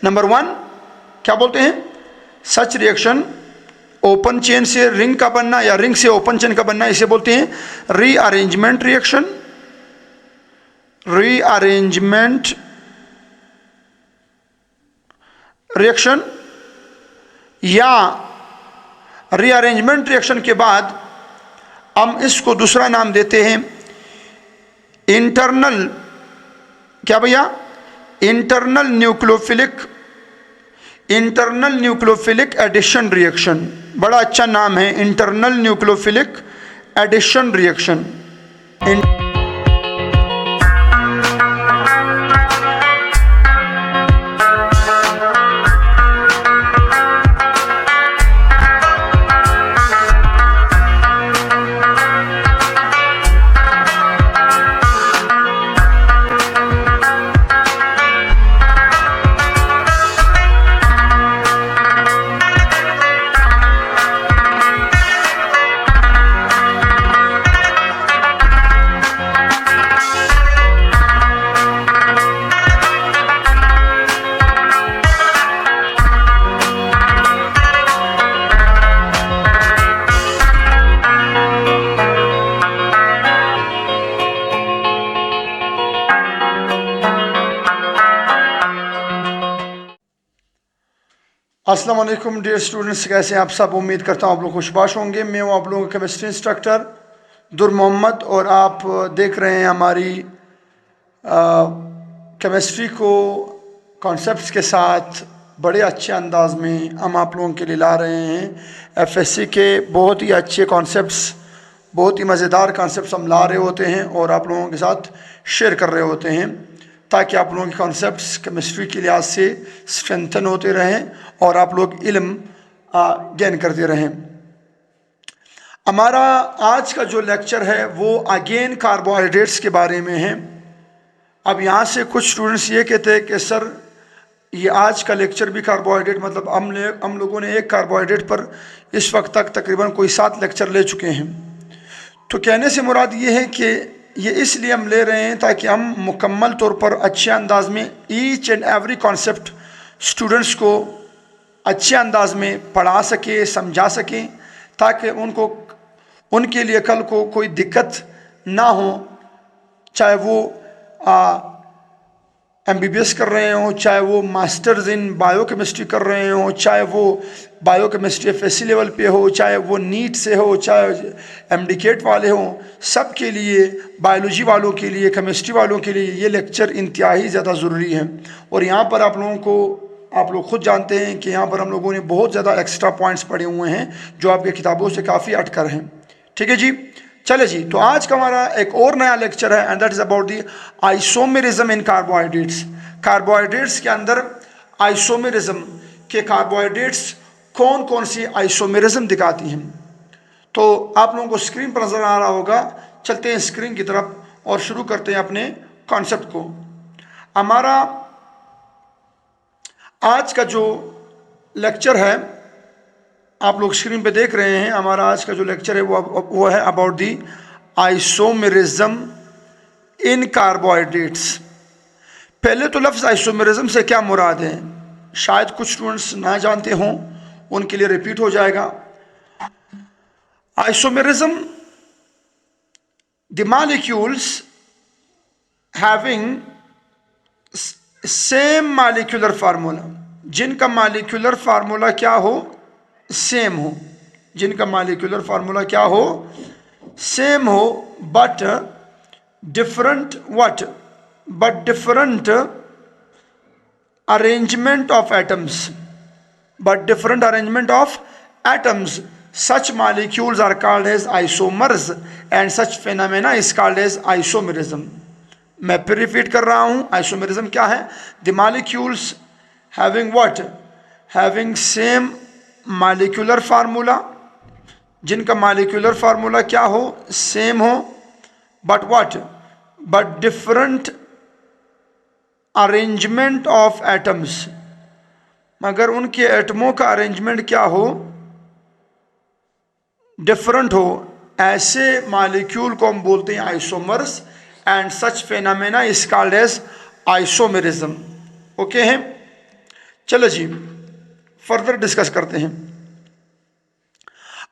Number 1 क्या बोलते हैं, सच रिएक्शन ओपन चेन से रिंग का बनना या रिंग से ओपन चेन का बनना, इसे बोलते हैं रीअरेंजमेंट रिएक्शन। रीअरेंजमेंट रिएक्शन या रीअरेंजमेंट रिएक्शन के बाद हम इसको दूसरा नाम देते हैं इंटरनल, क्या भैया, इंटरनल न्यूक्लियोफिलिक एडिशन रिएक्शन। बड़ा अच्छा नाम है, इंटरनल न्यूक्लियोफिलिक एडिशन रिएक्शन। अस्सलाम वालेकुम डियर स्टूडेंट्स, कैसे हैं आप सब। उम्मीद करता हूँ आप लोग खुशबाश होंगे। मैं हूँ आप लोगों का केमिस्ट्री इंस्ट्रक्टर दुर मोहम्मद और आप देख रहे हैं हमारी केमिस्ट्री को कॉन्सेप्ट्स के साथ बड़े अच्छे अंदाज में हम आप लोगों के लिए ला रहे हैं। एफएससी के बहुत ही अच्छे कॉन्सेप्ट्स, बहुत ही मज़ेदार कॉन्सेप्ट्स हम ला रहे होते हैं और आप लोगों के साथ शेयर कर रहे होते हैं ताकि आप लोगों के कॉन्सेप्ट्स केमिस्ट्री के लिहाज से स्ट्रेंथन होते रहें और आप लोग इल्म गेन करते रहें। हमारा आज का जो लेक्चर है वो अगेन कार्बोहाइड्रेट्स के बारे में है। अब यहाँ से कुछ स्टूडेंट्स ये कहते हैं कि सर ये आज का लेक्चर भी कार्बोहाइड्रेट, मतलब हम लोगों ने एक कार्बोहाइड्रेट पर इस वक्त तक तकरीबन कोई 7 लेक्चर ले चुके हैं। तो कहने से मुराद ये है कि ये इसलिए हम ले रहे हैं ताकि हम मुकम्मल तौर पर अच्छे अंदाज में each and every concept students को अच्छे अंदाज में पढ़ा सके, समझा सकें, ताकि उनके लिए कल को कोई दिक्कत ना हो, चाहे वो MBBS कर रहे हों, चाहे वो मास्टर्स इन बायोकेमिस्ट्री कर रहे हों, चाहे वो बायोकेमिस्ट्री FSC लेवल पे हो, चाहे वो नीट से हो, चाहे MDCAT वाले हों, सब के लिए, बायोलॉजी वालों के लिए, केमिस्ट्री वालों के लिए ये लेक्चर इंतहाई ज़्यादा ज़रूरी है। और यहाँ पर आप लोगों को, आप लोग खुद जानते हैं कि यहाँ पर हम लोगों ने बहुत ज़्यादा एक्स्ट्रा पॉइंट्स पढ़े हुए हैं जो आपकी किताबों से काफ़ी अटकर हैं। ठीक है जी, चले जी। तो आज का हमारा एक और नया लेक्चर है and that is about the isomerism in carbohydrates. Carbohydrates के अंदर आइसोमेरिज्म के कार्बोहाइड्रेट्स कौन कौन सी आइसोमेरिज्म दिखाती हैं। तो आप लोगों को स्क्रीन पर नजर आ रहा होगा, चलते हैं स्क्रीन की तरफ और शुरू करते हैं अपने कॉन्सेप्ट को। हमारा आज का जो लेक्चर है आप लोग स्क्रीन पे देख रहे हैं, हमारा आज का जो लेक्चर है वो है about the isomerism in carbohydrates. पहले तो लफ्ज़ आइसोमेरिज्म से क्या मुराद है शायद कुछ स्टूडेंट्स ना जानते हों, उनके लिए रिपीट हो जाएगा। Isomerism the molecules having same molecular formula, जिनका मॉलिक्यूलर फार्मूला क्या हो, सेम हो, जिनका मॉलिक्यूलर फार्मूला क्या हो, सेम हो, but different what, but different arrangement of atoms, but different arrangement of atoms. Such molecules are called as isomers and such phenomena is called as isomerism. मैं फिर repeat कर रहा हूँ, आइसोमेरिज्म क्या है? The molecules having what? Having same molecular formula, जिनका molecular formula क्या हो, सेम हो, but what? But different arrangement of atoms, मगर उनके एटमों का अरेंजमेंट क्या हो, डिफरेंट हो, ऐसे मॉलिक्यूल को हम बोलते हैं isomers and such phenomena is called as isomerism. Okay है, चलो जी फर्दर डिस्कस करते हैं।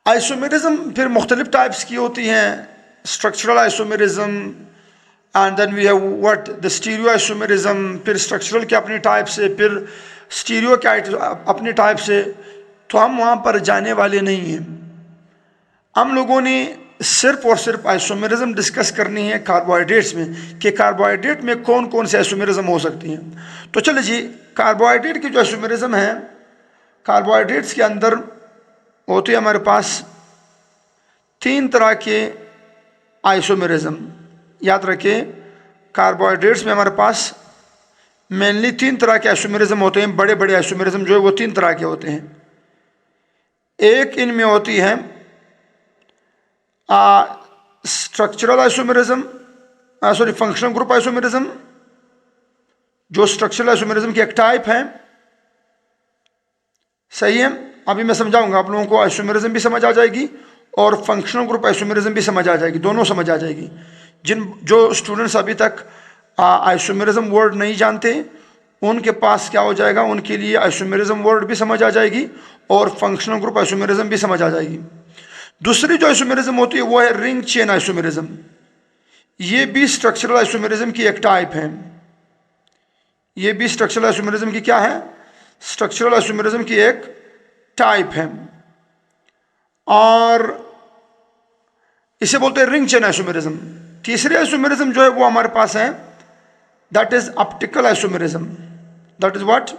आइसोमेरिज्म फिर मुख्तलिफ टाइप्स की होती हैं। Structural isomerism and then we have what the stereoisomerism, फिर स्ट्रक्चरल के अपनी टाइप से, फिर स्टीरियो के अपनी टाइप से। तो हम वहाँ पर जाने वाले नहीं हैं। हम लोगों ने सिर्फ और सिर्फ आइसोमेरिज्म डिस्कस करनी है कार्बोहाइड्रेट्स में, कि कार्बोहाइड्रेट में कौन कौन से आइसोमेरिज्म हो सकती हैं। तो चलिए जी, कार्बोहाइड्रेट की जो आइसोमेरिज्म है, कार्बोहाइड्रेट्स के अंदर होते हैं हमारे पास 3 तरह के आइसोमेरिज्म। याद रखिए, कार्बोहाइड्रेट्स में हमारे पास मेनली 3 तरह के आइसोमेरिज्म होते हैं। बड़े बड़े आइसोमेरिज्म जो है वो 3 तरह के होते हैं। एक इनमें होती है structural isomerism, sorry functional group isomerism, जो स्ट्रक्चरल आइसोमेरिज्म की एक टाइप है। सही है, अभी मैं समझाऊंगा आप लोगों को। आइसोमेरिज्म भी समझ आ जाएगी और फंक्शनल ग्रुप आइसोमेरिज्म भी समझ आ जाएगी, दोनों समझ आ जाएगी। जो स्टूडेंट्स अभी तक आइसोमेरिज्म वर्ड नहीं जानते, उनके पास क्या हो जाएगा, उनके लिए आइसोमेरिज्म वर्ड भी समझ आ जाएगी और फंक्शनल ग्रुप आइसोमेरिज्म भी समझ आ जाएगी। दूसरी जो आइसोमेरिज्म होती है वो है रिंग चेन आइसोमेरिज्म। ये भी स्ट्रक्चरल आइसोमेरिज्म की एक टाइप है। ये भी स्ट्रक्चरल आइसोमेरिज्म की क्या है, स्ट्रक्चरल आइसोमेरिज्म की एक टाइप है, और इसे बोलते हैं रिंग चेन आइसोमेरिज्म। तीसरी आइसोमेरिज्म जो है वो हमारे पास है, that is optical isomerism. That is what,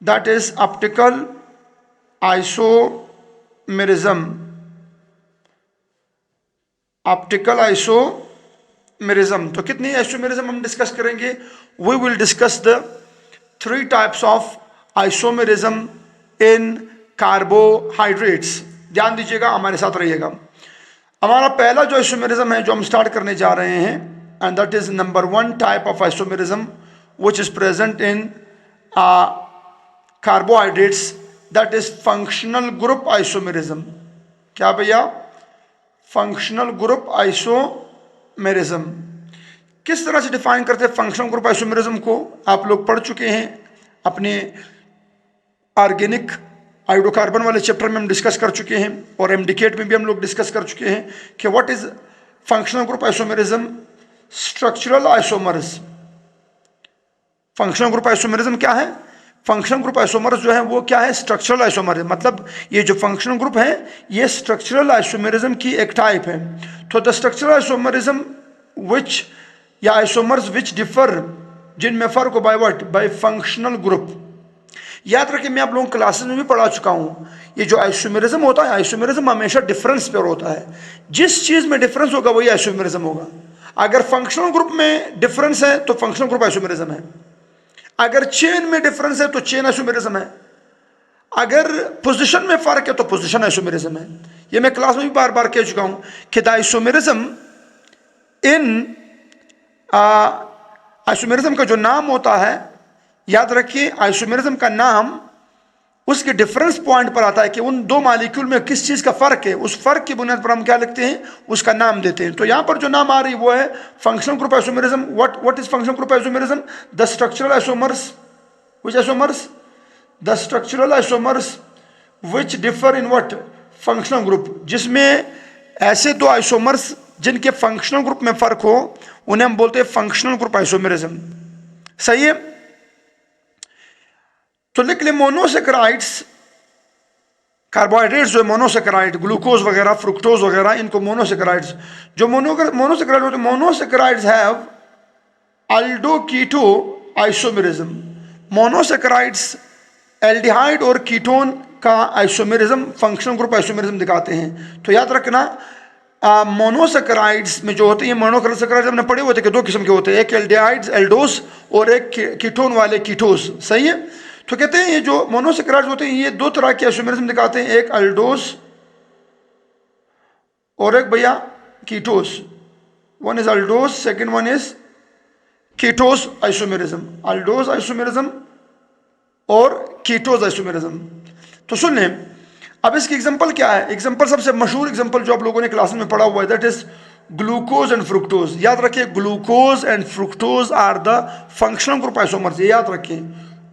that is optical isomerism. Optical isomerism. तो कितनी आइसोमेरिज्म हम डिस्कस करेंगे? We will discuss the 3 types of isomerism in carbohydrates. ध्यान दीजिएगा, हमारे साथ रहिएगा। हमारा पहला जो आइसोमेरिज्म है जो हम स्टार्ट करने जा रहे हैं, and that is number 1 type of isomerism which is present in carbohydrates, that is functional group isomerism. क्या भैया? Functional group isomerism. किस तरह से डिफाइन करते हैं फंक्शनल ग्रुप आइसोमेरिज्म को? आप लोग पढ़ चुके हैं अपने ऑर्गेनिक हाइड्रोकार्बन वाले चैप्टर में हम डिस्कस कर चुके हैं, और एमडीकेट में भी हम लोग डिस्कस कर चुके हैं कि what is functional group isomerism, structural isomers. Functional group isomerism क्या है? फंक्शनल ग्रुप आइसोमर्स जो है वो क्या है? Structural isomer. मतलब ये जो फंक्शनल ग्रुप है ये स्ट्रक्चरल आइसोमेरिज्म की एक टाइप है। तो द स्ट्रक्चरल आइसोमेरिज्म विच, या आइसोमर्स विच डिफर, जिनमें फर्क हो by what, by functional group. याद रखिए, मैं आप लोगों क्लासेस में भी पढ़ा चुका हूँ, ये जो आइसोमेरिज्म होता है, आइसोमेरिज्म हमेशा डिफरेंस पर होता है। जिस चीज़ में डिफरेंस होगा वही आइसोमेरिज्म होगा। अगर फंक्शनल ग्रुप में डिफरेंस है तो फंक्शनल ग्रुप आइसोमेरिज्म है। अगर चेन में डिफरेंस है तो चेन आइसोमेरिज्म है। अगर पोजीशन में फर्क है तो पोजीशन आइसोमेरिज्म है। ये मैं क्लास में भी बार बार कह चुका हूं कि द आइसोमेरिज्म इन, आइसोमेरिज्म का जो नाम होता है, याद रखिए आइसोमेरिज्म का नाम उसके डिफरेंस पॉइंट पर आता है कि उन 2 मॉलिक्यूल में किस चीज़ का फर्क है। उस फर्क की बुनियाद पर हम क्या लिखते हैं, उसका नाम देते हैं। तो यहाँ पर जो नाम आ रही है वो है functional group isomerism. What is functional group isomerism? The structural isomers, which isomers, the structural isomers which differ in what, functional group. जिसमें ऐसे 2 आइसोमर्स जिनके फंक्शनल ग्रुप में फर्क हो उन्हें हम बोलते हैं फंक्शनल ग्रुप आइसोमेरिज्म। सही है, तो लिख ले मोनोसेक्राइड्स, कार्बोहाइड्रेट्स जो मोनोसेक्राइड, ग्लूकोज वगैरह, फ्रुक्टोज वगैरह, इनको मोनोसेक्राइड्स। जो मोनोसेक्राइड होते हैं, monosaccharides have aldo keto isomerism. Monosaccharides aldehyde और कीटोन का आइसोमेरिज्म, फंक्शनल ग्रुप आइसोमेरिज्म दिखाते हैं। तो याद रखना, मोनोसेक्राइड्स में जो होते हैं, मोनोसेक्राइड्स हमने पढ़े हुए थे कि 2 किस्म के होते हैं, एक एल्डिहाइड्स एल्डोस और एक कीटोन वाले कीटोस। सही है, तो कहते हैं ये जो मोनोसेक्राइड्स होते हैं ये 2 तरह के आइसोमेरिज्म दिखाते हैं, एक अल्डोस और एक भैया ketose. One is aldose, second one is ketose isomerism. Aldose isomerism और कीटोस आइसोमेरिज्म। तो सुन लें, अब इसकी एग्जांपल क्या है? एग्जांपल, सबसे मशहूर एग्जांपल जो आप लोगों ने क्लास में पढ़ा हुआ है, that is glucose and fructose. याद रखिए, glucose and fructose are the functional group isomers. ये याद रखिए,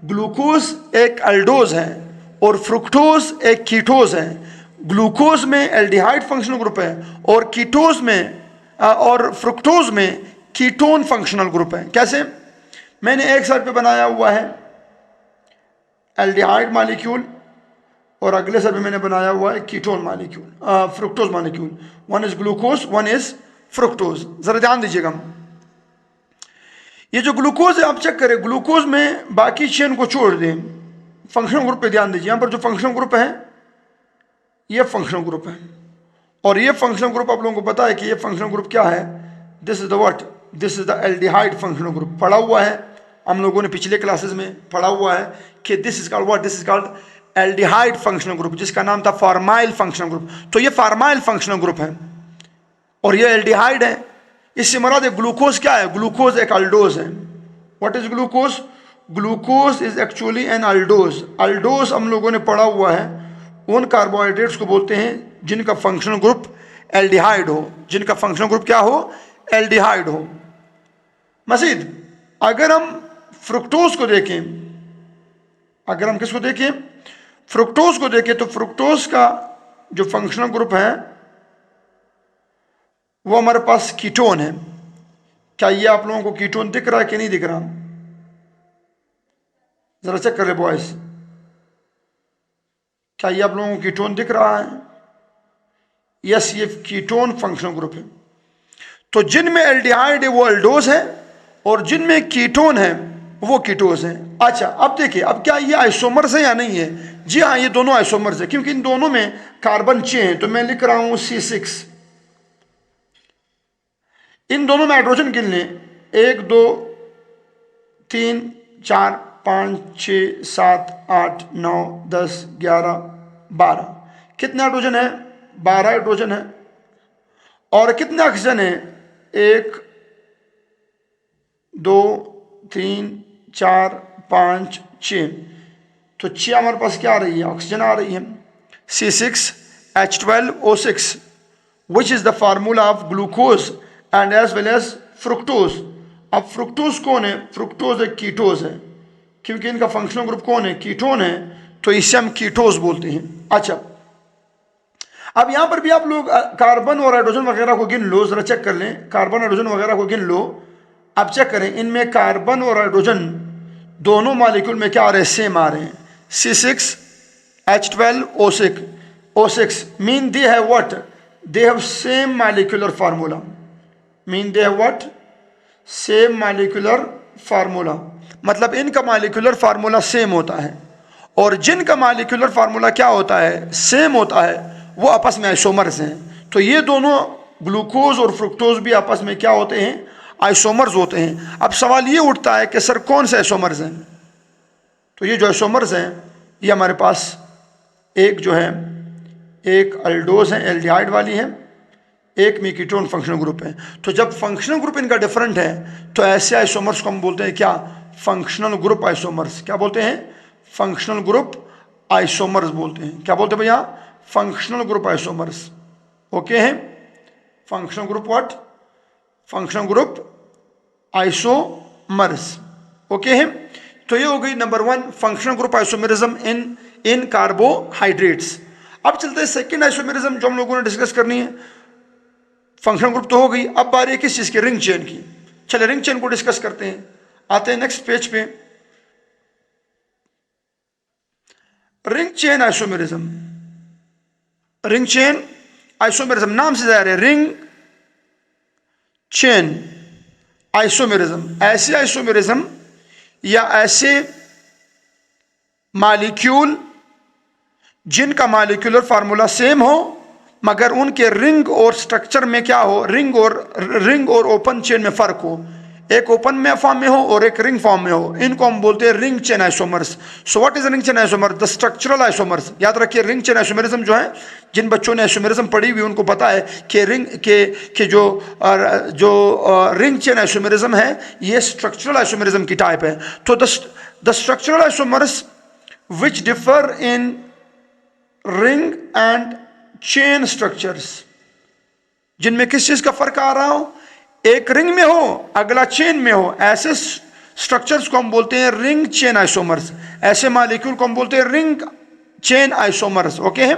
ग्लूकोज एक अल्डोज है और फ्रुक्टोज एक कीटोज है। ग्लूकोज में एल्डिहाइड फंक्शनल ग्रुप है और कीटोज में और फ्रुक्टोज में कीटोन फंक्शनल ग्रुप है। कैसे? मैंने एक साइड पे बनाया हुआ है एल्डिहाइड मॉलिक्यूल और अगले साइड पे मैंने बनाया हुआ है ketone molecule, fructose molecule. One is glucose, one is fructose. जरा ध्यान दीजिएगा, ये जो ग्लूकोज है आप चेक करें, ग्लूकोज में बाकी चेन को छोड़ दें, फंक्शनल ग्रुप पे ध्यान दीजिए। यहां पर जो फंक्शनल ग्रुप है ये फंक्शनल ग्रुप है और ये फंक्शनल ग्रुप आप लोगों को पता है कि ये फंक्शनल ग्रुप क्या है? This is the what? This is the aldehyde functional group. पढ़ा हुआ है हम लोगों ने पिछले क्लासेस में, पढ़ा हुआ है कि this is called what? This is called aldehyde functional group, जिसका नाम था फॉर्माइल फंक्शनल ग्रुप। तो ये फॉर्माइल फंक्शनल ग्रुप है और ये एल्डिहाइड है। इससे मराद है ग्लूकोज क्या है? ग्लूकोज एक अल्डोज है। What is glucose? Glucose is actually an aldose. Aldose हम लोगों ने पढ़ा हुआ है उन कार्बोहाइड्रेट्स को बोलते हैं जिनका फंक्शनल ग्रुप एल्डिहाइड हो, जिनका फंक्शनल ग्रुप क्या हो? एल्डिहाइड हो। मजीद अगर हम फ्रुक्टोज को देखें, अगर हम किसको देखें? फ्रुक्टोज को देखें, तो फ्रुक्टोज का जो फंक्शनल ग्रुप है वो हमारे पास कीटोन है। क्या ये आप लोगों को कीटोन दिख रहा है कि नहीं दिख रहा? जरा चेक कर ले बॉयज, क्या ये आप लोगों को कीटोन दिख रहा है? यस, ये कीटोन फंक्शनल ग्रुप है। तो जिनमें एल्डिहाइड है वो अल्डोज है और जिनमें कीटोन है वो कीटोज है। अच्छा, अब देखिए, अब क्या ये आइसोमर्स है या नहीं है? जी हाँ, ये दोनों आइसोमर्स है क्योंकि इन दोनों में कार्बन चेन है। तो मैं लिख रहा हूं C6। इन दोनों में हाइड्रोजन गिन लें, 1 2 3 4 5 6 7 8 9 10 11 12। कितने हाइड्रोजन है? 12 हाइड्रोजन है। और कितने ऑक्सीजन है? 1 2 3 4 5 6। तो 6 हमारे पास क्या आ रही है? ऑक्सीजन आ रही है। C6H12O6 which is the formula of glucose and as well as fructose. अब फ्रुक्टोज कौन है? फ्रुक्टोज एक कीटोज है क्योंकि इनका फंक्शनल ग्रुप कौन है? कीटोन है, तो इसे हम कीटोज बोलते हैं। अच्छा, अब यहां पर भी आप लोग कार्बन और हाइड्रोजन वगैरह को गिन लो, जरा चेक कर लें, कार्बन हाइड्रोजन वगैरह को गिन लो। अब चेक करें, इनमें कार्बन और हाइड्रोजन दोनों मॉलिक्यूल में क्या आ रहे हैं? सेम आ रहे हैं। C6H12O6 mean they have what? They have same molecular formula. Mean they have what? Same molecular formula. मतलब इनका मॉलिक्यूलर फार्मूला सेम होता है और जिनका मॉलिक्यूलर फार्मूला क्या होता है? सेम होता है, वो आपस में आइसोमर्स हैं। तो ये दोनों ग्लूकोज और फ्रुक्टोज भी आपस में क्या होते हैं? आइसोमर्स होते हैं। अब सवाल ये उठता है कि सर कौन से आइसोमर्स हैं? तो ये जो आइसोमर्स हैं ये हमारे पास एक जो है, एक अल्डोज है, एल्डिहाइड वाली है, एक में कीटोन फंक्शनल ग्रुप है। तो जब फंक्शनल ग्रुप इनका डिफरेंट है तो ऐसे आइसोमर्स को हम बोलते हैं क्या? Functional group isomers. क्या बोलते हैं? फंक्शनल ग्रुप आइसोमर्स बोलते हैं। क्या बोलते हैं भैया? Functional group isomers. ओके है? Functional group what? Functional group isomers. Okay है? तो ये हो गई number 1, functional group isomerism in carbohydrates. अब चलते हैं सेकेंड आइसोमेरिज्म जो हम लोगों ने डिस्कस करनी है। फंक्शनल ग्रुप तो हो गई, अब बारी है किस चीज की? रिंग चेन की। चले रिंग चेन को डिस्कस करते हैं। आते हैं नेक्स्ट पेज पे। Ring chain isomerism, ring chain isomerism नाम से जाहिर है, रिंग चेन आइसोमेरिज्म। ऐसे आइसोमेरिज्म या ऐसे मॉलिक्यूल जिनका मॉलिक्यूलर फार्मूला सेम हो मगर उनके रिंग और स्ट्रक्चर में क्या हो? रिंग और ओपन चेन में फर्क हो। एक ओपन में फॉर्म में हो और एक रिंग फॉर्म में हो। इनको हम बोलते हैं ring chain isomers. So what is ring chain isomer? The structural isomers. याद रखिए, रिंग चेन आइसोमेरिज्म जो है, जिन बच्चों ने आइसोमेरिज्म पढ़ी हुई उनको पता है कि रिंग के जो रिंग चेन आइसोमेरिज्म है ये स्ट्रक्चरल आइसोमेरिज्म की टाइप है। तो the structural isomers which differ in ring and chain structures, जिनमें किस चीज का फर्क आ रहा हो? एक रिंग में हो, अगला चेन में हो। ऐसे स्ट्रक्चर्स को हम बोलते हैं रिंग चेन आइसोमर्स, ऐसे मॉलिक्यूल को हम बोलते हैं रिंग चेन आइसोमर्स। ओके है।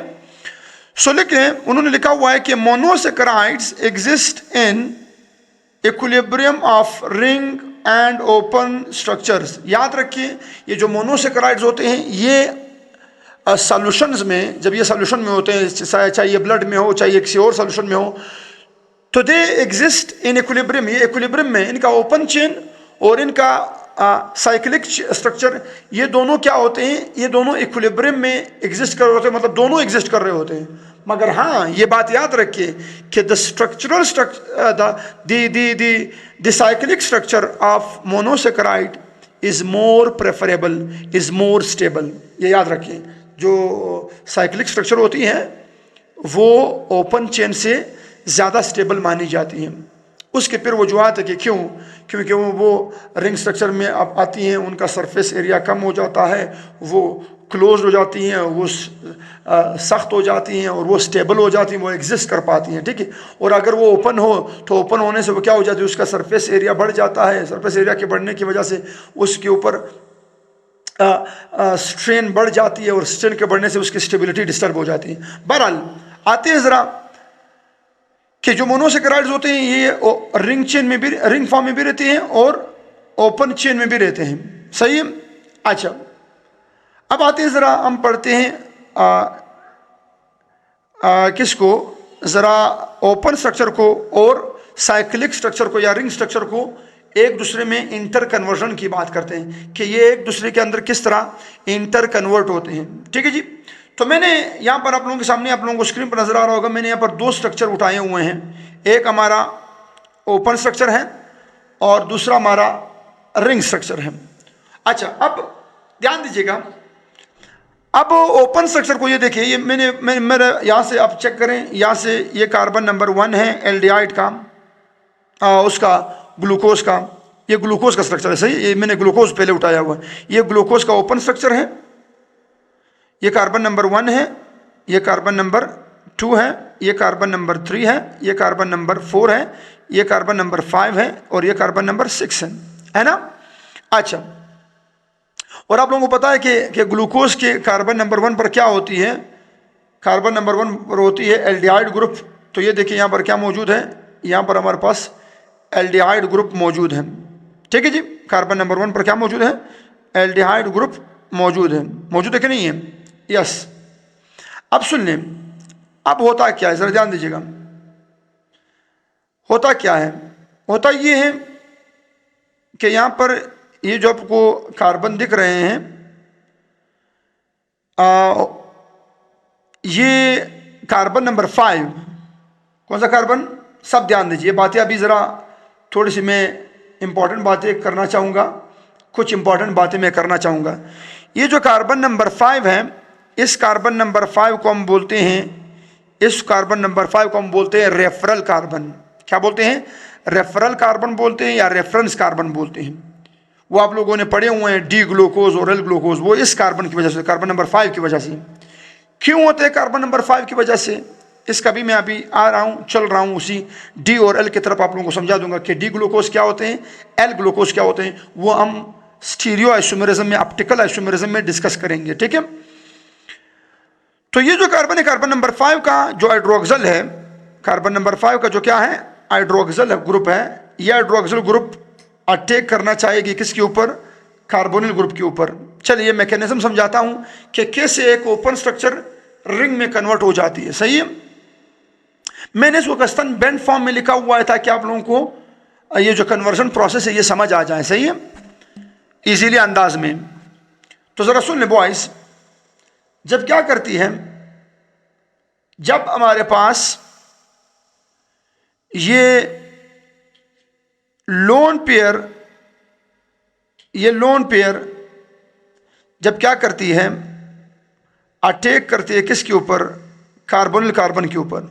सो लिखे, उन्होंने लिखा हुआ है कि monosaccharides exist in equilibrium of ring and open structures. याद रखिए, ये जो मोनोसेकेराइड्स होते हैं ये सॉल्यूशंस में, जब ये सॉल्यूशन में होते हैं, चाहे ये ब्लड में हो चाहे किसी और सॉल्यूशन में हो, तो दे एग्जिस्ट इन इक्विलिब्रियम, ये इक्विलिब्रियम में इनका ओपन चेन और इनका साइक्लिक स्ट्रक्चर, ये दोनों क्या होते हैं, ये दोनों इक्विलिब्रियम में एग्जिस्ट कर रहे होते हैं, मतलब दोनों एग्जिस्ट कर रहे होते हैं। मगर हाँ, ये बात याद रखिए कि the structural the cyclic structure of monosaccharide is more preferable, is more stable. ये याद रखिए, जो साइक्लिक स्ट्रक्चर होती हैं वो ओपन चेन से ज़्यादा स्टेबल मानी जाती हैं। उसके फिर वजूहत है कि क्यों, क्योंकि वो रिंग स्ट्रक्चर में अब आती हैं, उनका सरफेस एरिया कम हो जाता है, वो क्लोज हो जाती हैं, वो सख्त हो जाती हैं और वो स्टेबल हो जाती हैं, वो एग्जिस्ट कर पाती हैं। ठीक है। और अगर वो ओपन हो तो ओपन होने से वो क्या हो जाती है, उसका सरफेस एरिया बढ़ जाता है, सरफेस एरिया के बढ़ने की वजह से उसके ऊपर स्ट्रेन बढ़ जाती है और स्ट्रेन के बढ़ने से उसकी स्टेबिलिटी डिस्टर्ब हो जाती है। बहरहाल आते हैं ज़रा कि जो मोनोसेकेराइड्स होते हैं ये रिंग चेन में भी, रिंग फॉर्म में भी रहते हैं और ओपन चेन में भी रहते हैं। सही है। अच्छा, अब आते हैं ज़रा हम पढ़ते हैं किसको, ज़रा ओपन स्ट्रक्चर को और साइक्लिक स्ट्रक्चर को या रिंग स्ट्रक्चर को एक दूसरे में इंटर कन्वर्जन की बात करते हैं कि ये एक दूसरे के अंदर किस तरह इंटर कन्वर्ट होते हैं। ठीक है जी। तो मैंने यहाँ पर आप लोगों के सामने, आप लोगों को स्क्रीन पर नजर आ रहा होगा, मैंने यहाँ पर दो स्ट्रक्चर उठाए हुए हैं। एक हमारा ओपन स्ट्रक्चर है और दूसरा हमारा रिंग स्ट्रक्चर है। अच्छा, अब ध्यान दीजिएगा, अब ओपन स्ट्रक्चर को ये देखिए, ये मैंने मेरे यहाँ से आप चेक करें, यहाँ से ये कार्बन नंबर 1 है एल्डिहाइड का, उसका ग्लूकोज का, ये ग्लूकोज का स्ट्रक्चर है। सही, ये मैंने ग्लूकोज पहले उठाया हुआ है, ये ग्लूकोज का ओपन स्ट्रक्चर है, ये कार्बन नंबर 1 है, ये कार्बन नंबर 2 है, ये कार्बन नंबर 3 है, ये कार्बन नंबर 4 है, ये कार्बन नंबर 5 है और ये कार्बन नंबर 6 है ना। अच्छा, और आप लोगों को पता है कि ग्लूकोज के कार्बन नंबर 1 पर क्या होती है, कार्बन नंबर 1 पर होती है एल्डिहाइड ग्रुप। तो ये देखिए यहाँ पर क्या मौजूद है, यहाँ पर हमारे पास एल्डिहाइड ग्रुप मौजूद है। ठीक है जी। कार्बन नंबर 1 पर क्या मौजूद है, एल्डिहाइड ग्रुप मौजूद है। मौजूद है कि नहीं है, यस। अब सुन लें, अब होता क्या है, जरा ध्यान दीजिएगा, होता क्या है, होता ये है कि यहाँ पर ये जो आपको कार्बन दिख रहे हैं, ये कार्बन नंबर 5, कौन सा कार्बन, सब ध्यान दीजिए, बातें अभी ज़रा थोड़ी सी मैं इंपॉर्टेंट बातें करना चाहूँगा, कुछ इंपॉर्टेंट बातें मैं करना चाहूँगा। ये जो कार्बन नंबर 5 है, इस कार्बन नंबर 5 को हम बोलते हैं, इस कार्बन नंबर 5 को हम बोलते हैं रेफरल कार्बन। क्या बोलते हैं, रेफरल कार्बन बोलते हैं या रेफरेंस कार्बन बोलते हैं। वो आप लोगों ने पढ़े हुए हैं, डी ग्लूकोज और एल ग्लूकोज, वो इस कार्बन की वजह से, कार्बन नंबर 5 की वजह से। क्यों होते हैं कार्बन नंबर 5 की वजह से, इसका भी मैं अभी आ रहा हूँ, चल रहा हूँ उसी डी और एल की तरफ, आप लोगों को समझा दूंगा कि डी ग्लूकोज क्या होते हैं, एल ग्लूकोज क्या होते हैं, वो हम स्टीरियो आइसोमेरिज्म में, ऑप्टिकल आइसोमेरिज्म में डिस्कस करेंगे। ठीक है। तो ये जो कार्बन है, कार्बन नंबर 5 का जो हाइड्रोक्सिल है, कार्बन नंबर 5 का जो क्या है, हाइड्रोक्सिल ग्रुप है, यह हाइड्रोक्सिल ग्रुप अटैक करना चाहेगी किसके ऊपर, कार्बोनिल ग्रुप के ऊपर। चलिए मैकेनिज्म समझाता हूं कि कैसे एक ओपन स्ट्रक्चर रिंग में कन्वर्ट हो जाती है। सही है। मैंने इसको कस्तन बेंड फॉर्म में लिखा हुआ है ताकि आप लोगों को ये जो कन्वर्जन प्रोसेस है ये समझ आ जाए। सही है, इजीली अंदाज में। तो जरा सुन ले बॉयज, जब क्या करती है, जब हमारे पास ये लोन पेयर, ये लोन पेयर जब क्या करती है, अटैक करती है किसके ऊपर, कार्बोनिल कार्बन के ऊपर।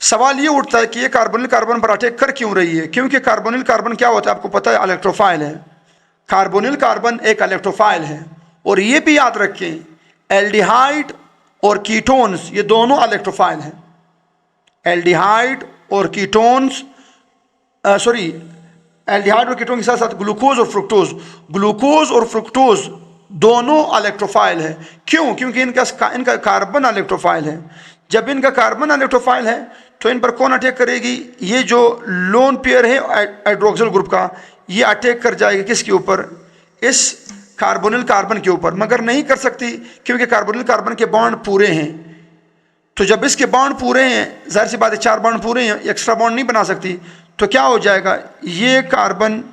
सवाल ये उठता है कि ये कार्बोनिल कार्बन पर अटैक कर क्यों रही है, क्योंकि कार्बोनिल कार्बन क्या होता है आपको पता है, इलेक्ट्रोफाइल है। कार्बोनिल कार्बन एक इलेक्ट्रोफाइल है। और ये भी याद रखें, एल्डिहाइड और कीटोन्स ये दोनों इलेक्ट्रोफाइल हैं। एल्डिहाइड और कीटोन्स, एल्डिहाइड और कीटोन के साथ साथ ग्लूकोज और फ्रुक्टोज दोनों इलेक्ट्रोफाइल है। क्यों? क्योंकि इनका कार्बन इलेक्ट्रोफाइल है। जब इनका कार्बन इलेक्ट्रोफाइल है तो इन पर कौन अटैक करेगी? ये जो लोन पेयर है हाइड्रोक्सिल ग्रुप का, ये अटैक कर जाएगी किसके ऊपर? इस कार्बोनिल कार्बन के ऊपर। मगर नहीं कर सकती क्योंकि कार्बोनिल कार्बन के बॉन्ड पूरे हैं। तो जब इसके बॉन्ड पूरे हैं, जाहिर सी बात है 4 बॉन्ड पूरे हैं, एक्स्ट्रा बॉन्ड नहीं बना सकती। तो क्या हो जाएगा? ये कार्बन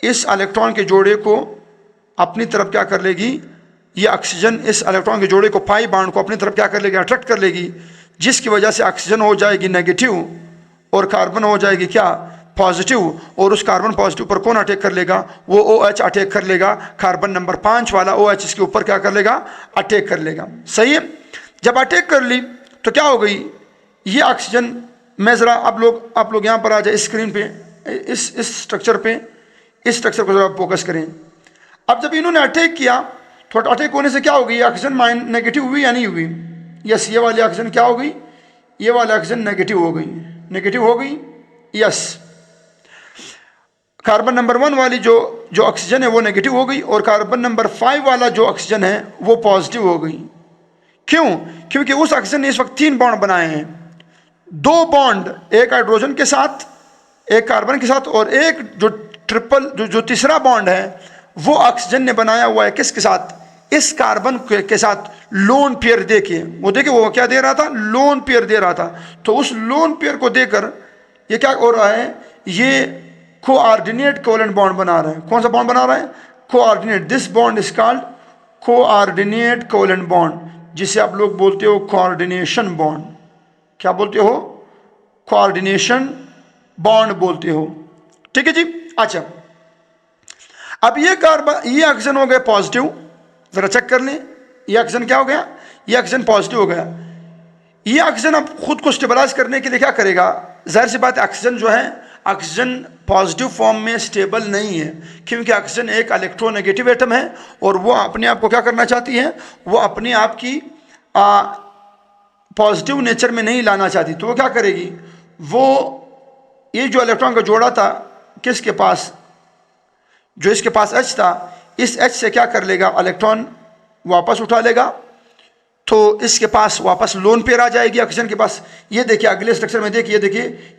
इस इलेक्ट्रॉन के जोड़े को अपनी तरफ क्या कर लेगी? ये ऑक्सीजन इस इलेक्ट्रॉन के जोड़े को, पाई बॉन्ड को अपनी तरफ क्या कर लेगी? अट्रैक्ट कर लेगी, जिसकी वजह से ऑक्सीजन हो जाएगी नेगेटिव और कार्बन हो जाएगी क्या? पॉजिटिव। और उस कार्बन पॉजिटिव पर कौन अटैक कर लेगा? वो OH अटैक कर लेगा। कार्बन नंबर 5 वाला OH इसके ऊपर क्या कर लेगा? अटैक कर लेगा। सही है। जब अटैक कर ली तो क्या हो गई? ये ऑक्सीजन, मैं ज़रा आप लोग यहाँ पर आ जाए स्क्रीन पे, इस स्ट्रक्चर पे, इस स्ट्रक्चर को ज़रा फोकस करें। अब जब इन्होंने अटैक किया तो अटैक होने से क्या हो गई? ऑक्सीजन नेगेटिव हुई या नहीं हुई? यस, ये वाली ऑक्सीजन क्या हो गई? ये वाली ऑक्सीजन नेगेटिव हो गई। नेगेटिव हो गई, यस। कार्बन नंबर 1 वाली जो ऑक्सीजन है वो नेगेटिव हो गई और कार्बन नंबर 5 वाला जो ऑक्सीजन है वो पॉजिटिव हो गई। क्यों? क्योंकि उस ऑक्सीजन ने इस वक्त 3 बॉन्ड बनाए हैं। 2 बॉन्ड, एक हाइड्रोजन के साथ, एक कार्बन के साथ, और एक जो तीसरा बॉन्ड है वो ऑक्सीजन ने बनाया हुआ है किसके साथ? इस कार्बन के साथ लोन पेयर देके। वो देखिए वो क्या दे रहा था? लोन पेयर दे रहा था। तो उस लोन पेयर को देकर ये क्या हो रहा है? ये कोऑर्डिनेट कोवेलेंट बॉन्ड बना रहा है। कौन सा बॉन्ड बना रहा है? Coordinate. This bond is called coordinate covalent bond, जिसे आप लोग बोलते हो कोऑर्डिनेशन बॉन्ड। क्या बोलते हो? कोऑर्डिनेशन बॉन्ड बोलते हो। ठीक है जी। अच्छा, अब ये ऑक्सीजन हो गए पॉजिटिव। जरा चेक कर लें, ये ऑक्सीजन क्या हो गया? ये ऑक्सीजन पॉजिटिव हो गया। ये ऑक्सीजन अब खुद को स्टेबलाइज करने के लिए क्या करेगा? जाहिर सी बात है ऑक्सीजन जो है, ऑक्सीजन पॉजिटिव फॉर्म में स्टेबल नहीं है, क्योंकि ऑक्सीजन एक इलेक्ट्रोनेगेटिव एटम है और वो अपने आप को क्या करना चाहती है? वो अपने आप की पॉजिटिव नेचर में नहीं लाना चाहती। तो वो क्या करेगी? वो ये जो इलेक्ट्रॉन का जोड़ा था किसके पास, जो इसके पास H था, इस H से क्या कर लेगा? इलेक्ट्रॉन वापस उठा लेगा। तो इसके पास वापस लोन पेयर आ जाएगी ऑक्सीजन के पास। ये देखिए अगले स्ट्रक्चर में देखिए,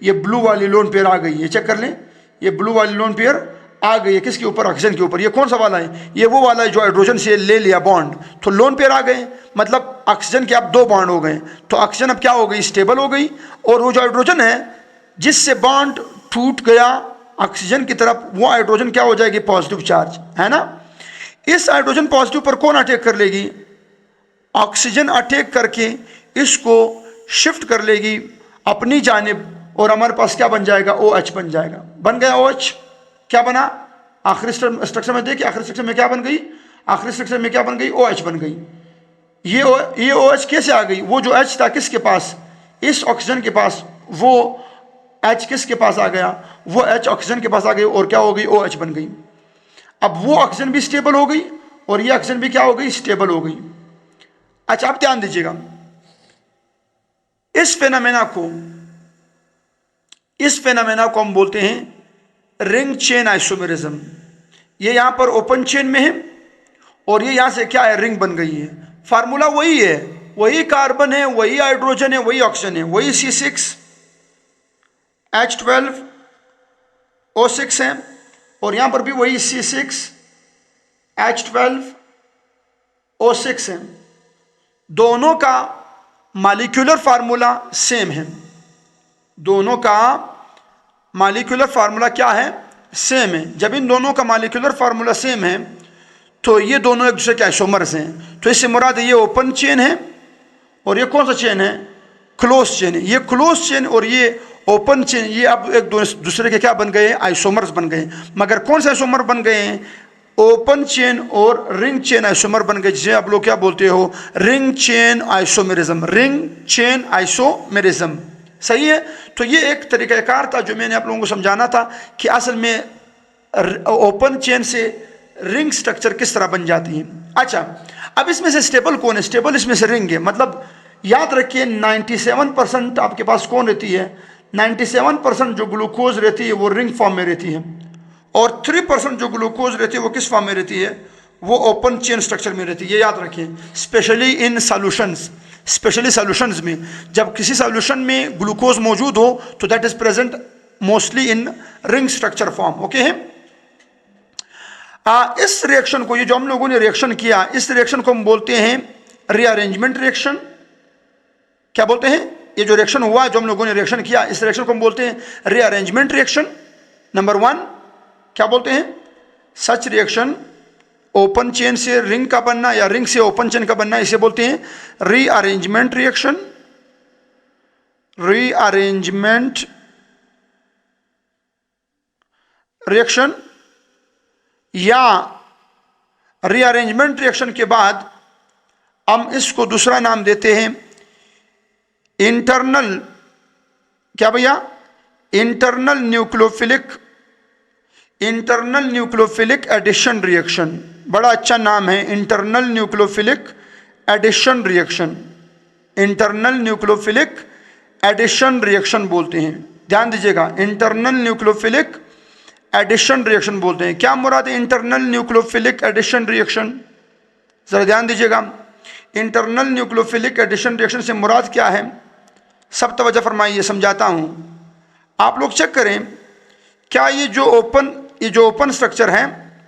ये ब्लू वाली लोन पेयर आ गई है। चेक कर लें, ये ब्लू वाली लोन पेयर आ गई है किसके ऊपर? ऑक्सीजन के ऊपर। ये कौन सा वाला है? ये वो वाला है जो हाइड्रोजन से ले लिया बॉन्ड। तो लोन पेयर आ गए, मतलब ऑक्सीजन के अब 2 बॉन्ड हो गए। तो ऑक्सीजन अब क्या हो गई? स्टेबल हो गई। और वो जो हाइड्रोजन है जिससे बॉन्ड टूट गया ऑक्सीजन की तरफ, वो हाइड्रोजन क्या हो जाएगी? पॉजिटिव चार्ज, है ना। इस हाइड्रोजन पॉजिटिव पर कौन अटैक कर लेगी? ऑक्सीजन अटैक करके इसको शिफ्ट कर लेगी अपनी जानिब, और हमारे पास क्या बन जाएगा? OH बन जाएगा। बन गया OH। क्या बना? आखिरी स्ट्रक्चर में देखिए, आखिरी स्ट्रक्चर में क्या बन गई? आखिरी स्ट्रक्चर में क्या बन गई? OH बन गई। ये OH कैसे आ गई? वो जो H था किसके पास? इस ऑक्सीजन के पास। वो H किसके पास आ गया? वो H ऑक्सीजन के पास आ गई और क्या हो गई? OH बन गई। अब वो ऑक्सीजन भी स्टेबल हो गई और ये ऑक्सीजन भी क्या हो गई? स्टेबल हो गई। अच्छा, आप ध्यान दीजिएगा, इस फेनोमेना को हम बोलते हैं रिंग चेन आइसोमेरिज्म। ये यहां पर ओपन चेन में है और ये यहां से क्या है? रिंग बन गई है। फार्मूला वही है, वही कार्बन है, वही हाइड्रोजन है, वही ऑक्सीजन है, वही C6H12O6 है और यहां पर भी वही C6H12O6 है। दोनों का मॉलिक्यूलर फार्मूला सेम है। दोनों का मॉलिक्यूलर फार्मूला क्या है? सेम है। जब इन दोनों का मॉलिक्यूलर फार्मूला सेम है तो ये दोनों एक दूसरे के आइसोमर्स हैं। तो इससे मुराद ये ओपन चेन है और ये कौन सा चेन है? क्लोज चेन है। ये क्लोज चेन और ये ओपन चेन, ये अब एक दूसरे के क्या बन गए? आइसोमर्स बन गए। मगर कौन से आइसोमर बन गए हैं? ओपन चेन और रिंग चेन आइसोमर बन गए, जिसे आप लोग क्या बोलते हो? Ring chain isomerism. Ring chain isomerism, सही है। तो ये एक तरीक़ाकार था जो मैंने आप लोगों को समझाना था कि असल में ओपन चेन से रिंग स्ट्रक्चर किस तरह बन जाती है। अच्छा, अब इसमें से स्टेबल कौन है? स्टेबल इसमें से रिंग है। मतलब याद रखिए 97% आपके पास कौन रहती है? 97% जो ग्लूकोज रहती है वो रिंग फॉर्म में रहती है और 3% जो ग्लूकोज रहती है वो किस फॉर्म में रहती है, वो ओपन चेन स्ट्रक्चर में रहती है। ये याद रखें, specially in solutions, specially solutions में जब किसी सॉल्यूशन में ग्लूकोज मौजूद हो तो that is present mostly in ring structure form. Okay है। इस रिएक्शन को, ये जो हम लोगों ने रिएक्शन किया, इस रिएक्शन को हम बोलते हैं रीअरेंजमेंट रिएक्शन। क्या बोलते हैं? ये जो रिएक्शन हुआ, जो हम लोगों ने रिएक्शन किया, इस रिएक्शन को हम बोलते हैं रीअरेंजमेंट रिएक्शन। नंबर 1 क्या बोलते हैं? सच रिएक्शन ओपन चेन से रिंग का बनना या रिंग से ओपन चेन का बनना, इसे बोलते हैं रीअरेंजमेंट रिएक्शन। रीअरेंजमेंट रिएक्शन, या रीअरेंजमेंट रिएक्शन के बाद हम इसको दूसरा नाम देते हैं इंटरनल, क्या भैया? Internal nucleophilic addition reaction. बड़ा अच्छा नाम है, internal nucleophilic addition reaction. Internal nucleophilic addition reaction बोलते हैं। ध्यान दीजिएगा, इंटरनल न्यूक्लियोफिलिक एडिशन रिएक्शन बोलते हैं। क्या मुराद है इंटरनल न्यूक्लियोफिलिक एडिशन रिएक्शन? जरा ध्यान दीजिएगा, इंटरनल न्यूक्लियोफिलिक एडिशन रिएक्शन से मुराद क्या है? सब तवज्जो फरमाइए, समझाता हूं। आप लोग चेक करें, क्या ये जो ओपन स्ट्रक्चर है,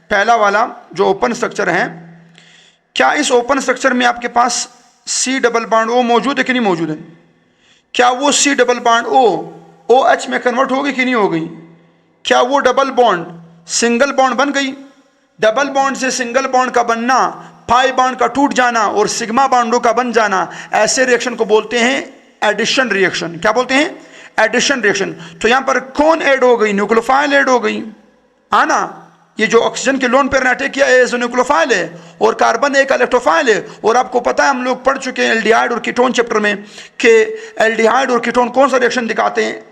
पहला वाला जो ओपन स्ट्रक्चर है, क्या इस ओपन स्ट्रक्चर में आपके पास C डबल बॉन्ड O मौजूद है कि नहीं मौजूद है? क्या वो C double bond O OH में कन्वर्ट होगी कि नहीं हो गई? क्या वो डबल बॉन्ड सिंगल बॉन्ड बन गई? डबल बॉन्ड से सिंगल बॉन्ड का बनना, पाई बॉन्ड का टूट जाना और सिग्मा बॉन्डों का बन जाना, ऐसे रिएक्शन को बोलते हैं एडिशन रिएक्शन। क्या बोलते हैं? Addition reaction. तो यहां पर कौन ऐड हो गई? न्यूक्लियोफाइल ऐड हो गई, आना। ये जो ऑक्सीजन के लोन पर अटैक किया है, न्यूक्लियोफाइल है, और कार्बन एक इलेक्ट्रोफाइल है। और आपको पता है, हम लोग पढ़ चुके हैं एल्डिहाइड और कीटोन चैप्टर में कि एल्डिहाइड और कीटोन कौन सा रिएक्शन दिखाते हैं?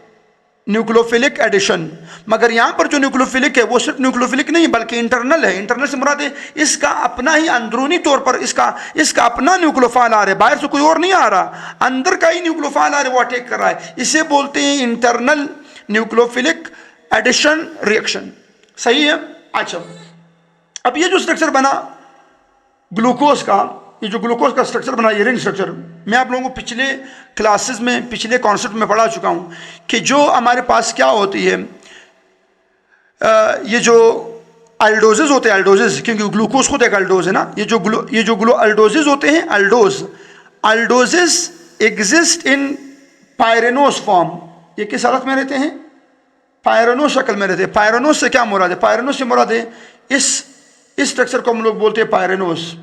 Nucleophilic addition. मगर यहां पर जो न्यूक्लियोफिलिक है वो सिर्फ न्यूक्लियोफिलिक नहीं बल्कि इंटरनल है। इंटरनल से मुराद है इसका अपना ही अंदरूनी तौर पर इसका अपना न्यूक्लियोफाइल आ रहा है, बाहर से कोई और नहीं आ रहा, अंदर का ही न्यूक्लियोफाइल आ रहा है, वो अटैक कर रहा है। इसे बोलते हैं इंटरनल न्यूक्लियोफिलिक एडिशन रिएक्शन। सही है। अच्छा, अब ये जो स्ट्रक्चर बना ग्लूकोज का, ये जो ग्लूकोज का स्ट्रक्चर बना, ये रिंग स्ट्रक्चर, मैं आप लोगों को पिछले क्लासेस में, पिछले कॉन्सेप्ट में पढ़ा चुका हूं कि जो हमारे पास क्या होती है, ये जो अल्डोजेज होते हैं, अल्डोजेज, क्योंकि ग्लूकोज खुद एक अल्डोज है ना, ये जो अल्डोजेज होते हैं, अल्डोजेज एग्जिस्ट इन पायरेनोस फॉर्म। ये किस हालत में रहते हैं? पायरेनोस शक्ल में रहते हैं। पायरेनोस से क्या मुराद है? पायरेनोस से मुराद है इस स्ट्रक्चर को हम लोग बोलते हैं पायरेनोस।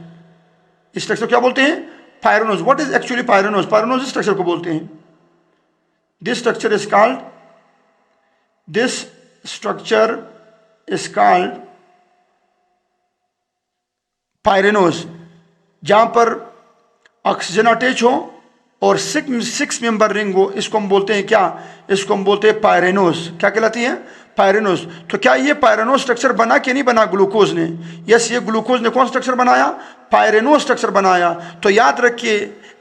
इस स्ट्रक्चर क्या बोलते हैं? Pyranose. What is actually pyranose? Pyranose इस स्ट्रक्चर को बोलते हैं, this structure is called pyranose, जहां पर ऑक्सीजन अटैच हो और 6 मेंबर रिंग हो। इसको हम बोलते हैं क्या? इसको हम बोलते हैं पायरेनोस। क्या कहलाती है? पायरेनोस। तो क्या ये पायरेनोस स्ट्रक्चर बना कि नहीं बना ग्लूकोज ने? यस, ये ग्लूकोज ने कौन स्ट्रक्चर बनाया? पायरेनोस स्ट्रक्चर बनाया। तो याद रखिए,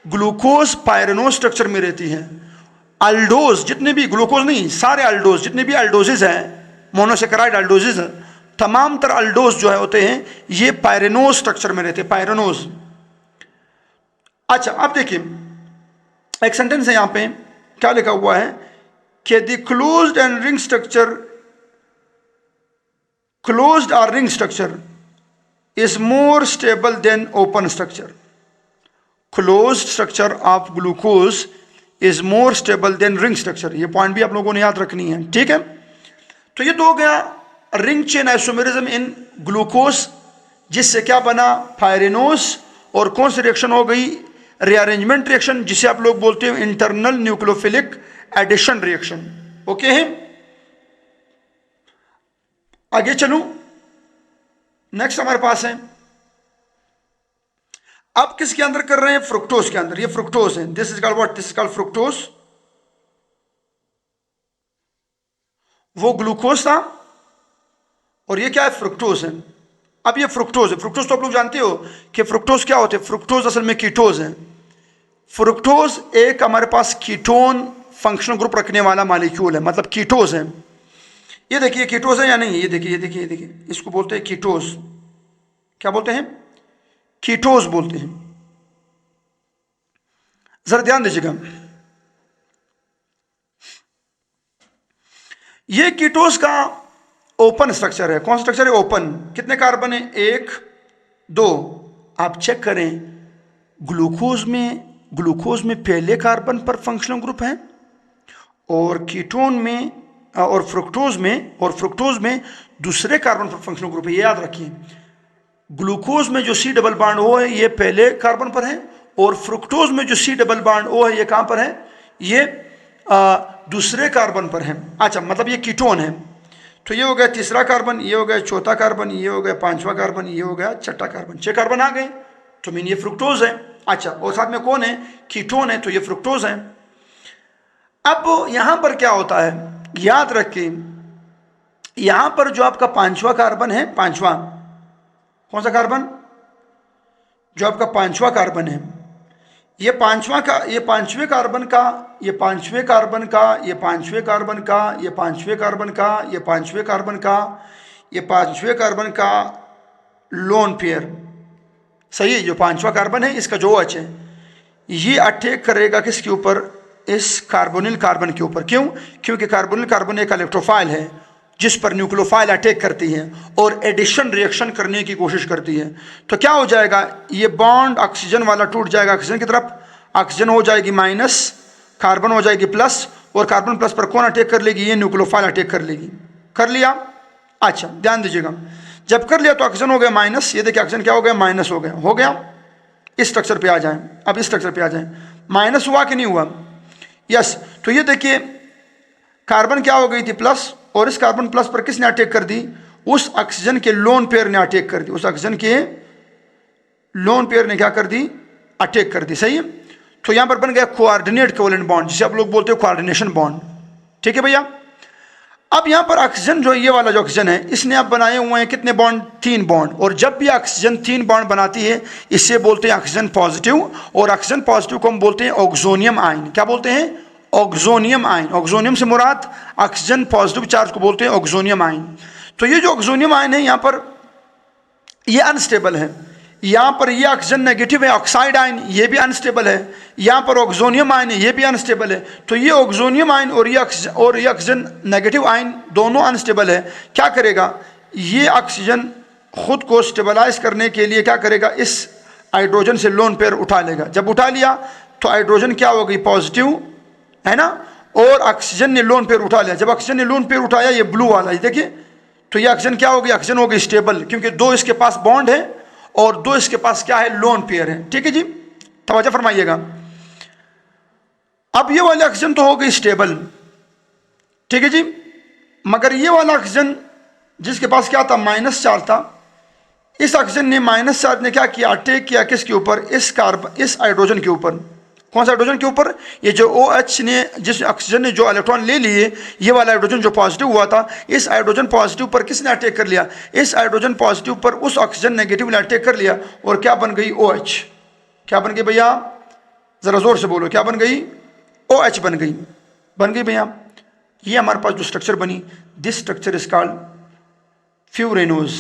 ग्लूकोज पायरेनोस स्ट्रक्चर में रहती है। अल्डोज जितने भी, ग्लूकोज नहीं, सारे अल्डोज जितने भी अल्डोजेज हैं, मोनोसेकेराइड अल्डोजेज, तमाम तर अल्डोज जो है होते हैं, ये पायरेनोस स्ट्रक्चर में रहते हैं, पायरेनोस। अच्छा, अब देखिए एक सेंटेंस है यहां पे, क्या लिखा हुआ है कि the closed end ring structure, closed or ring structure is more stable than open structure. Closed structure of glucose is more stable than ring structure. ये पॉइंट भी आप लोगों ने याद रखनी है, ठीक है। तो ये तो हो गया ring chain isomerism in glucose, जिससे क्या बना? पायरेनोस। और कौन सी रिएक्शन हो गई? रीअरेंजमेंट रिएक्शन, जिसे आप लोग बोलते हो internal nucleophilic addition reaction. Okay है। आगे चलूं, नेक्स्ट हमारे पास है, अब किसके अंदर कर रहे हैं? फ्रुक्टोज के अंदर। ये फ्रुक्टोज है, this is called what? This is called fructose. वो ग्लूकोज था और ये क्या है? फ्रुक्टोज है। अब ये फ्रुक्टोज है। फ्रुक्टोज तो आप लोग जानते हो कि फ्रुक्टोज क्या होते हैं? फ्रुक्टोज असल में कीटोज है। फ्रुक्टोज एक हमारे पास कीटोन फंक्शनल ग्रुप रखने वाला मॉलिक्यूल है, मतलब कीटोज है। ये देखिए कीटोस है या नहीं, ये देखिए, ये देखिए, ये देखिए, इसको बोलते हैं कीटोस। क्या बोलते हैं? कीटोस बोलते हैं। जरा ध्यान दीजिएगा, ये कीटोस का ओपन स्ट्रक्चर है। कौन सा स्ट्रक्चर है? ओपन। कितने कार्बन है? 1 2। आप चेक करें, ग्लूकोज में पहले कार्बन पर फंक्शनल ग्रुप है, और कीटोन में और फ्रुक्टोज में दूसरे कार्बन पर फंक्शनल ग्रुप है। ये याद रखिए, ग्लूकोज में जो C डबल बॉन्ड O है ये पहले कार्बन पर है, और फ्रुक्टोज में जो C डबल बॉन्ड O है ये कहां पर है? ये दूसरे कार्बन पर है। अच्छा, मतलब ये कीटोन है। तो ये हो गया तीसरा कार्बन, ये हो गया चौथा कार्बन, ये हो गया पांचवा कार्बन, ये हो गया छठा कार्बन। 6 कार्बन आ गए, तो मीन ये फ्रुक्टोज है। अच्छा, और साथ में कौन है? कीटोन है, तो ये फ्रुक्टोज है। अब यहां पर क्या होता है, याद रखिए, यहां पर जो आपका पांचवा कार्बन है, पांचवा, कौन सा कार्बन? जो आपका पांचवा कार्बन है, ये पांचवें कार्बन का, ये पांचवें कार्बन का, ये पांचवें कार्बन का, ये पांचवें कार्बन का, ये पांचवें कार्बन का, ये पांचवें कार्बन का लोन पेयर, सही है। जो पांचवा कार्बन है इसका जो OH है, ये अटैक करेगा किसके ऊपर? इस कार्बोनिल कार्बन के ऊपर। क्यों? क्योंकि कार्बोनिल कार्बन एक इलेक्ट्रोफाइल है जिस पर न्यूक्लियोफाइल अटैक करती है और एडिशन रिएक्शन करने की कोशिश करती है। तो क्या हो जाएगा? ये बॉन्ड ऑक्सीजन वाला टूट जाएगा ऑक्सीजन की तरफ, ऑक्सीजन हो जाएगी माइनस, कार्बन हो जाएगी प्लस, और कार्बन प्लस पर कौन अटैक कर लेगी? ये न्यूक्लियोफाइल अटैक कर लेगी। कर लिया? अच्छा, ध्यान दीजिएगा, जब कर लिया तो ऑक्सीजन हो गया माइनस, ये देखिए ऑक्सीजन क्या हो गया? माइनस हो गया। हो गया? इस स्ट्रक्चर पे आ जाए, अब इस स्ट्रक्चर पे आ जाए, माइनस हुआ कि नहीं हुआ? यस। तो ये देखिए कार्बन क्या हो गई थी? प्लस, और इस कार्बन प्लस पर किसने अटैक कर दी? उस ऑक्सीजन के लोन पेयर ने अटैक कर दी। उस ऑक्सीजन के लोन पेयर ने क्या कर दी? अटैक कर दी। सही है। तो यहां पर बन गया कोऑर्डिनेट कोवेलेंट बॉन्ड, जिसे आप लोग बोलते हो कोऑर्डिनेशन बॉन्ड। ठीक है भैया। अब यहां पर ऑक्सीजन, जो ये वाला जो ऑक्सीजन है, इसने अब बनाए हुए हैं कितने बॉन्ड? 3 बॉन्ड। और जब भी ऑक्सीजन 3 बॉन्ड बनाती है, इससे बोलते हैं ऑक्सीजन पॉजिटिव, और ऑक्सीजन पॉजिटिव को हम बोलते हैं ऑक्सोनियम आयन। क्या बोलते हैं? Oxonium ion. ऑक्सोनियम से मुराद ऑक्सीजन पॉजिटिव चार्ज को बोलते हैं ऑक्सोनियम आयन। तो ये जो ऑक्सोनियम आयन है यहाँ पर, ये अनस्टेबल है। यहाँ पर ये ऑक्सीजन नेगेटिव है, ऑक्साइड आयन, ये भी अनस्टेबल है। यहाँ पर ऑक्सोनियम आयन है, ये भी अनस्टेबल है। तो ये ऑक्सोनियम आयन और ये ऑक्सीजन नेगेटिव आयन दोनों अनस्टेबल है। क्या करेगा? ये ऑक्सीजन खुद को स्टेबलाइज करने के लिए क्या करेगा? इस हाइड्रोजन से लोन पेयर उठा लेगा। जब उठा लिया तो हाइड्रोजन क्या हो गई? पॉजिटिव, है ना, और ऑक्सीजन ने लोन पेयर उठा लिया। जब ऑक्सीजन ने लोन पेयर उठाया, ये ब्लू वाला, ये देखिए, तो ये ऑक्सीजन क्या हो गई? ऑक्सीजन हो गई स्टेबल, क्योंकि 2 इसके पास बॉन्ड है और 2 इसके पास क्या है? लोन पेयर है। ठीक है जी, तवज्जो फरमाइएगा। अब ये वाली ऑक्सीजन तो हो गई स्टेबल, ठीक है जी, मगर ये वाला ऑक्सीजन जिसके पास क्या था? माइनस चार्ज था, इस ऑक्सीजन ने, माइनस चार्ज ने क्या किया? अटैक किया किसके ऊपर? इस हाइड्रोजन के ऊपर। कौन सा हाइड्रोजन के ऊपर? ये जो OH ने, जिस ऑक्सीजन ने जो इलेक्ट्रॉन ले लिए, ये वाला हाइड्रोजन जो पॉजिटिव हुआ था, इस हाइड्रोजन पॉजिटिव पर किसने अटैक कर लिया? इस हाइड्रोजन पॉजिटिव पर उस ऑक्सीजन नेगेटिव ने अटैक कर लिया, और क्या बन गई? OH। क्या बन गई भैया? जरा जोर से बोलो, क्या बन गई? OH बन गई। बन गई भैया। ये हमारे पास जो स्ट्रक्चर बनी, दिस स्ट्रक्चर इज कॉल्ड फ्यूरेनोज।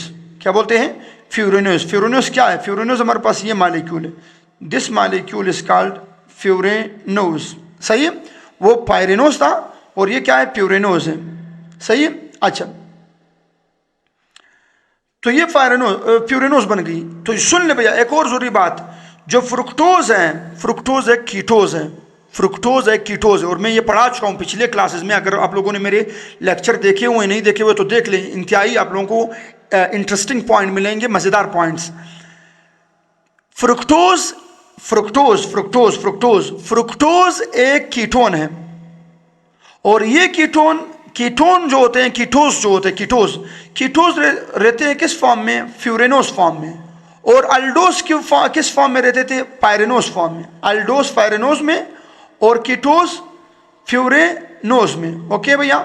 क्या बोलते हैं? फ्यूरेनोज। फ्यूरेनोज क्या है? फ्यूरेनोज हमारे पास ये मॉलिक्यूल है, दिस मॉलिक्यूल इज कॉल्ड फ्यूरेनोज। सही है। वो पायरेनोज था और ये क्या है? फ्यूरेनोज है। सही है। अच्छा, तो ये फ्यूरेनोज बन गई। तो सुन ले भैया, एक और जरूरी बात, जो फ्रुक्टोज है कीटोज है, फ्रुक्टोज है कीटोज है। और मैं ये पढ़ा चुका हूँ पिछले क्लासेस में। अगर आप लोगों ने मेरे लेक्चर देखे हुए, नहीं देखे हुए, तो देख लें। इंतहाई आप लोगों को इंटरेस्टिंग पॉइंट मिलेंगे, मजेदार पॉइंट्स। फ्रुक्टोज एक कीटोन है, और ये कीटोन जो होते हैं, कीटोज रहते हैं किस फॉर्म में? फ्यूरेनोस फॉर्म में। और अल्डोस किस फॉर्म में रहते थे? पायरेनोस फॉर्म में। अल्डोस पायरेनोस में और कीटोस फ्यूरेनोस में। ओके भैया,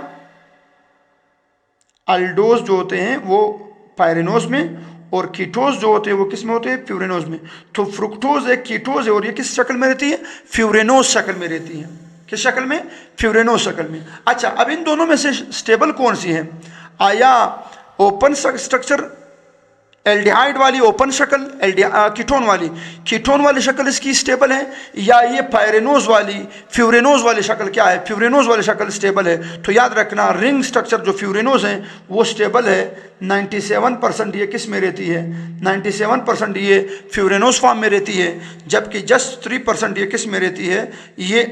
अल्डोस जो होते हैं वो पायरेनोस में, और कीटोज जो होते हैं वो किस में होते हैं? फ्यूरेनोज में। तो फ्रुक्टोज एक कीटोज है, और ये किस शक्ल में रहती है? फ्यूरेनोज शक्ल में रहती है। किस शक्ल में? फ्यूरेनोज शक्ल में। अच्छा, अब इन दोनों में से स्टेबल कौन सी है? आया ओपन स्ट्रक्चर एल्डिहाइड वाली ओपन शक्ल, कीटोन वाली शक्ल इसकी स्टेबल है, या ये पायरेनोज वाली फ्यूरेनोज वाली शक्ल क्या है, फ्यूरेनोज वाली शक्ल स्टेबल है। तो याद रखना रिंग स्ट्रक्चर जो फ्यूरेनोज हैं वो स्टेबल है, 97% ये किस में रहती है, 97% ये फ्यूरेनोज फॉर्म में रहती है, जबकि जस्ट 3% ये किस में रहती है, ये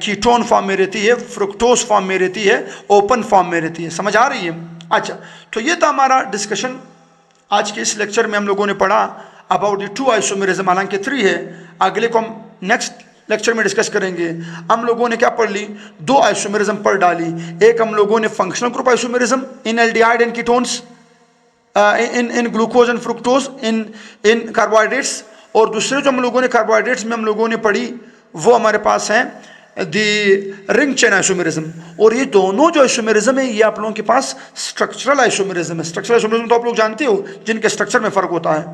कीटोन फॉर्म में रहती है, फ्रुक्टोज फॉर्म में रहती है, ओपन फॉर्म में रहती है। समझ आ रही है? अच्छा, तो ये था हमारा डिस्कशन आज के इस लेक्चर में। हम लोगों ने पढ़ा अबाउट द 2 आइसोमेरिज्म, हालांकि 3 है, अगले को हम नेक्स्ट लेक्चर में डिस्कस करेंगे। हम लोगों ने क्या पढ़ ली, 2 आइसोमेरिज्म पढ़ डाली। एक हम लोगों ने functional group isomerism in aldehyde and ketones, in glucose and fructose, in carbohydrates, और दूसरे जो हम लोगों ने कार्बोहाइड्रेट्स में हम लोगों ने पढ़ी वो हमारे पास है दी रिंग चेन आइसोमेरिज्म। और ये दोनों जो आइसोमेरिज्म है ये आप लोगों के पास स्ट्रक्चरल आइसोमेरिज्म है। स्ट्रक्चरल आइसोमेरिज्म तो आप लोग जानते हो, जिनके स्ट्रक्चर में फर्क होता है।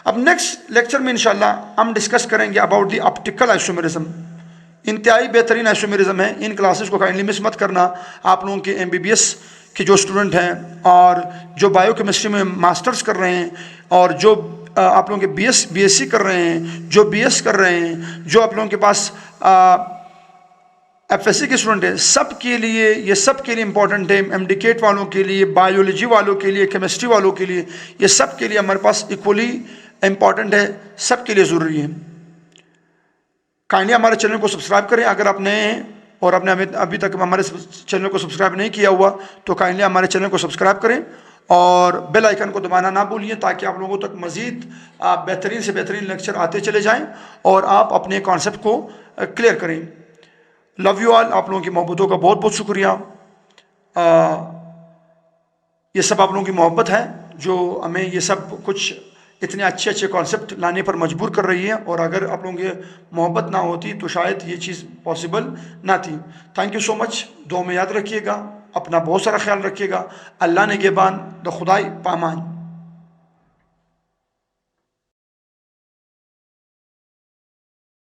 अब नेक्स्ट लेक्चर में इंशाल्लाह हम डिस्कस करेंगे अबाउट द ऑप्टिकल आइसोमेरिज्म। इंतहाई बेहतरीन आइसोमेरिज्म है, इन क्लासेस को काइंडली मिस मत करना। आप लोगों के MBBS के जो स्टूडेंट हैं और जो बायोकेमिस्ट्री में मास्टर्स कर रहे हैं, और जो आप लोगों के BSc कर रहे हैं, जो BS कर रहे हैं, जो आप लोगों के पास FSC के स्टूडेंट है, सब के लिए ये सब के लिए इंपॉर्टेंट है। MDCAT वालों के लिए, बायोलॉजी वालों के लिए, केमिस्ट्री वालों के लिए, ये सब के लिए हमारे पास इक्वली इंपॉर्टेंट है, सब के लिए ज़रूरी है। काइंडली हमारे चैनल को सब्सक्राइब करें अगर आप नए हैं और आपने अभी तक हमारे चैनल को सब्सक्राइब नहीं किया हुआ तो काइंडली हमारे चैनल को सब्सक्राइब करें और बेल आइकन को दबाना ना भूलिए, ताकि आप लोगों तक मज़ीद बेहतरीन से बेहतरीन लेक्चर आते चले जाएँ और आप अपने कॉन्सेप्ट को क्लियर करें। Love you all. आप लोगों की मोहब्बतों का बहुत बहुत शुक्रिया। ये सब आप लोगों की मोहब्बत है जो हमें ये सब कुछ इतने अच्छे अच्छे कॉन्सेप्ट लाने पर मजबूर कर रही है, और अगर आप लोगों की मोहब्बत ना होती तो शायद ये चीज़ पॉसिबल ना थी। Thank you so much. दुआ में याद रखिएगा, अपना बहुत सारा ख्याल रखिएगा। अल्लाह ने गेबान द खुदाई पामान।